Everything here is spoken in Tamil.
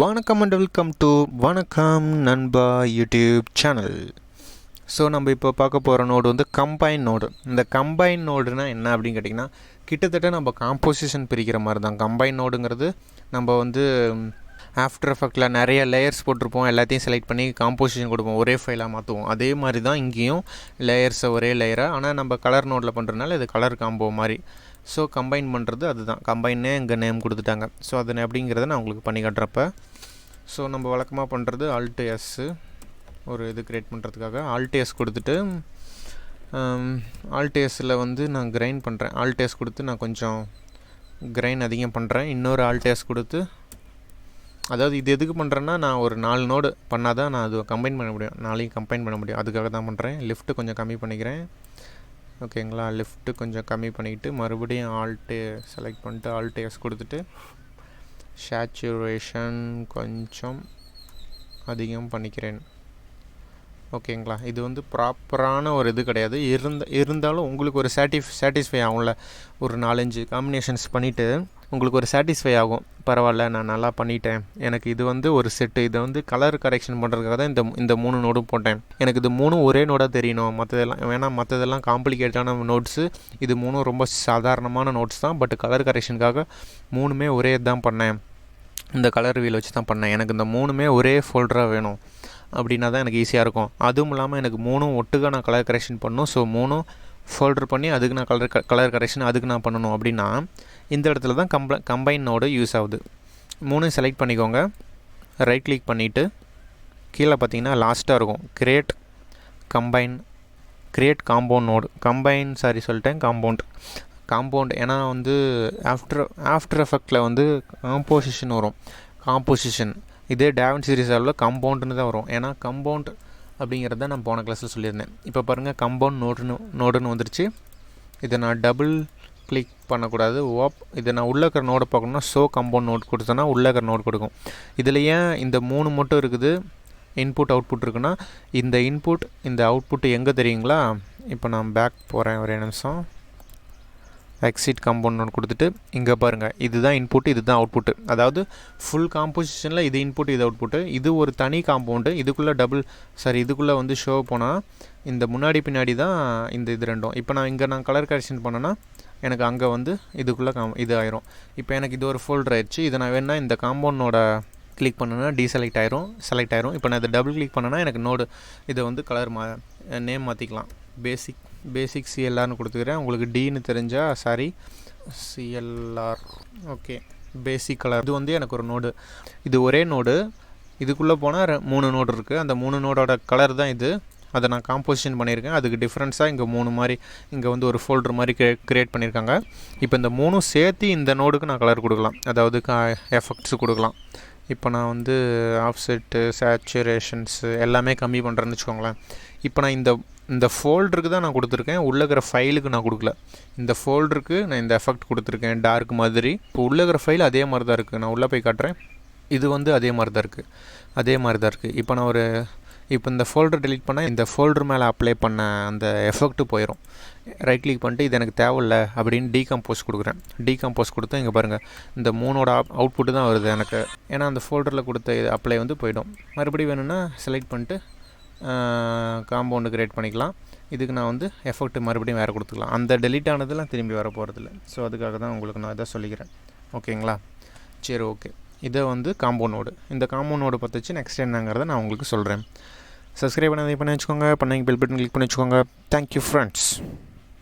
வணக்கம் அண்ட் வெல்கம் டு வணக்கம் நண்பா யூடியூப் சேனல். ஸோ நம்ம இப்போ பார்க்க போகிற நோடு வந்து கம்பைன் நோடு. இந்த கம்பைன் நோடுனா என்ன அப்படின்னு கேட்டிங்கன்னா, கிட்டத்தட்ட நம்ம காம்போசிஷன் பிரிக்கிற மாதிரி தான். கம்பைன் நோடுங்கிறது நம்ம வந்து ஆஃப்டர் எஃபெக்டில் நிறைய லேயர்ஸ் போட்டிருப்போம், எல்லாத்தையும் செலக்ட் பண்ணி காம்போசிஷன் கொடுப்போம், ஒரே ஃபைலாக மாற்றுவோம். அதே மாதிரி தான் இங்கேயும் லேயர்ஸை ஒரே லேயராக, ஆனால் நம்ம கலர் நோடில் பண்ணுறதுனால இது கலர் காம்போ மாதிரி. ஸோ கம்பைன் பண்ணுறது அதுதான். கம்பைன்னே இங்கே நேம் கொடுத்துட்டாங்க. ஸோ அது எப்படிங்கிறத நான் உங்களுக்கு பண்ணி காட்டுறப்ப. ஸோ நம்ம வழக்கமாக பண்ணுறது Alt S, ஒரு இது க்ரியேட் பண்ணுறதுக்காக Alt S கொடுத்துட்டு Alt Sல வந்து நான் கிரைண்ட் பண்ணுறேன். Alt S கொடுத்து நான் கொஞ்சம் கிரைண்ட் அதிகம் பண்ணுறேன். இன்னொரு Alt S கொடுத்து, அதாவது இது எதுக்கு பண்ணுறேன்னா, நான் ஒரு 4 நோடு பண்ணால் தான் நான் அது கம்பைன் பண்ண முடியும், 4ஐயும் கம்பைன் பண்ண முடியும். அதுக்காக தான் பண்ணுறேன். லிஃப்ட்டு கொஞ்சம் கம்மி பண்ணிக்கிறேன், ஓகேங்களா. லிஃப்ட்டு கொஞ்சம் கம்மி பண்ணிக்கிட்டு மறுபடியும் Alt செலக்ட் பண்ணிட்டு Alt S கொடுத்துட்டு சேச்சுரேஷன் கொஞ்சம் அதிகம் பண்ணிக்கிறேன், ஓகேங்களா. இது வந்து ப்ராப்பரான ஒரு இது கிடையாது, இருந்தாலும் உங்களுக்கு ஒரு சாட்டிஸ்ஃபை ஆகும்ல. ஒரு 4-5 காம்பினேஷன்ஸ் பண்ணிவிட்டு உங்களுக்கு ஒரு சாட்டிஸ்ஃபை ஆகும். பரவாயில்ல, நான் நல்லா பண்ணிட்டேன், எனக்கு இது வந்து ஒரு செட்டு. இதை வந்து கலர் கரெக்ஷன் பண்ணுறதுக்காக தான் இந்த 3 நோடும் போட்டேன். எனக்கு இது 3 ஒரே நோடாக தெரியணும், மற்றதெல்லாம் காம்ப்ளிகேட்டான நோட்ஸு. இது 3 ரொம்ப சாதாரணமான நோட்ஸ் தான். பட் கலர் கரெக்ஷனுக்காக 3மே ஒரே தான் பண்ணேன், இந்த கலர் வீல் வச்சு தான் பண்ணேன். எனக்கு இந்த 3மே ஒரே ஃபோல்டராக வேணும் அப்படின்னா தான் எனக்கு ஈஸியாக இருக்கும். அதுவும் இல்லாமல் எனக்கு 3 ஒட்டுக்காக நான் கலர் கரெக்ஷன் பண்ணணும். ஸோ 3 ஃபோல்டர் பண்ணி அதுக்கு நான் கலர் கரெக்ஷன் அதுக்கு நான் பண்ணணும். அப்படின்னா இந்த இடத்துல தான் கம்பைன் நோடு யூஸ் ஆகுது. 3 செலக்ட் பண்ணிக்கோங்க, ரைட் கிளிக் பண்ணிவிட்டு கீழே பார்த்தீங்கன்னா லாஸ்ட்டாக இருக்கும் கிரியேட் காம்பவுண்ட் நோடு. காம்பவுண்ட் ஏன்னா வந்து ஆஃப்டர் எஃபெக்டில் வந்து காம்போசிஷன் வரும். இதே DaVinci Resolveல காம்பவுண்டுன்னு தான் வரும். ஏன்னா கம்பவுண்ட் அப்படிங்கிறத நான் போன கிளாஸில் சொல்லியிருந்தேன். இப்போ பாருங்கள், கம்பவுண்ட் நோடுன்னு வந்துருச்சு. இதை நான் டபுள் கிளிக் பண்ணக்கூடாது. இதை நான் உள்ளே இருக்கிற நோடை பார்க்கணுன்னா கம்பவுண்ட் நோட் கொடுத்தேன்னா உள்ளே இருக்கிற நோட் கொடுக்கும். இதில் ஏன் இந்த 3 மட்டும் இருக்குது, இன்புட் அவுட்புட் இருக்குன்னா, இந்த அவுட்புட்டு எங்கே தெரியுங்களா? இப்போ நான் பேக் போகிறேன், ஒரே நிமிஷம். எக்ஸிட் காம்பவுண்ட் நோட் கொடுத்துட்டு இங்கே பாருங்கள், இதுதான் இன்புட், இதுதான் அவுட்புட்டு. அதாவது ஃபுல் காம்போசிஷனில் இது இன்புட், இது அவுட்புட்டு. இது ஒரு தனி காம்பவுண்டு. இதுக்குள்ளே வந்து ஷோ போனால் இந்த முன்னாடி பின்னாடி தான் இது ரெண்டும். இப்போ நான் கலர் கரெக்ஷன் பண்ணேன்னா எனக்கு அங்கே வந்து இதுக்குள்ளே இது ஆயிரும். இப்போ எனக்கு இது ஒரு ஃபோல்டர் ஆயிடுச்சு. இதை நான் வேணால் இந்த காம்பவுண்டோட கிளிக் பண்ணேன்னா செலக்ட் ஆயிரும். இப்போ நான் இதை டபுள் கிளிக் பண்ணேன்னா எனக்கு நோடு இதை வந்து கலர் நேம் மாற்றிக்கலாம். பேசிக் CLRனு கொடுத்துக்கிறேன். உங்களுக்கு Dன்னு தெரிஞ்சால் CLR, ஓகே. பேசிக் கலர் இது வந்து எனக்கு ஒரு நோடு. இது ஒரே நோடு. இதுக்குள்ளே போனால் 3 நோடு இருக்குது. அந்த 3 நோடோட கலர் தான் இது. அதை நான் காம்போசிஷன் பண்ணியிருக்கேன். அதுக்கு டிஃப்ரென்ஸாக இங்கே 3 மாதிரி இங்கே வந்து ஒரு ஃபோல்டர் மாதிரி க்ரியேட் பண்ணியிருக்காங்க. இப்போ இந்த 3 சேர்த்து இந்த நோடுக்கு நான் கலர் கொடுக்கலாம், அதாவது எஃபெக்ட்ஸு கொடுக்கலாம். இப்போ நான் வந்து ஆஃப்செட்டு, சேச்சுரேஷன்ஸு எல்லாமே கம்மி பண்ணுறேன்னு வச்சுக்கோங்களேன். இப்போ நான் இந்த ஃபோல்டருக்கு தான் நான் கொடுத்துருக்கேன், உள்ளே இருக்கிற ஃபைலுக்கு நான் கொடுக்கல. இந்த ஃபோல்டருக்கு நான் இந்த எஃபெக்ட் கொடுத்துருக்கேன், டார்க் மாதிரி. இப்போ உள்ளே இருக்கிற ஃபைல் அதே மாதிரி தான் இருக்குது. நான் உள்ளே போய் காட்டுறேன். இது வந்து அதே மாதிரி தான் இருக்குது. இப்போ இந்த ஃபோல்டர் டெலிட் பண்ணால் இந்த ஃபோல்டர் மேலே அப்ளை பண்ண அந்த எஃபெக்ட்டு போயிடும். ரைட் கிளிக் பண்ணிட்டு இது எனக்கு தேவையில்ல அப்படின்னு டீகம்போஸ் கொடுத்தா இங்கே பாருங்கள், இந்த 3ஓட அவுட்புட்டு தான் வருது எனக்கு. ஏன்னா அந்த ஃபோல்டரில் கொடுத்த அப்ளை வந்து போயிடும். மறுபடியும் வேணும்னா செலக்ட் பண்ணிட்டு காம்பவுண்டு க்ரியேட் பண்ணிக்கலாம். இதுக்கு நான் வந்து எஃபெக்ட்டு மறுபடியும் வேறு கொடுத்துக்கலாம். அந்த டெலிட் ஆனதெல்லாம் திரும்பி வர போகிறதில்ல. ஸோ அதுக்காக தான் உங்களுக்கு நான் இதை சொல்லிக்கிறேன், ஓகேங்களா. சரி, ஓகே. இதை வந்து காம்பவுண்ட் நோடு. இந்த காம்பவுண்ட் நோடு பற்றிச்சு நெக்ஸ்ட் என்னங்கிறத நான் உங்களுக்கு சொல்கிறேன். சப்ஸ்கிரைப் பண்ணி வச்சுக்கோங்க, பெல் பட்டன் கிளிக் பண்ணி வச்சுக்கோங்க. Thank you friends.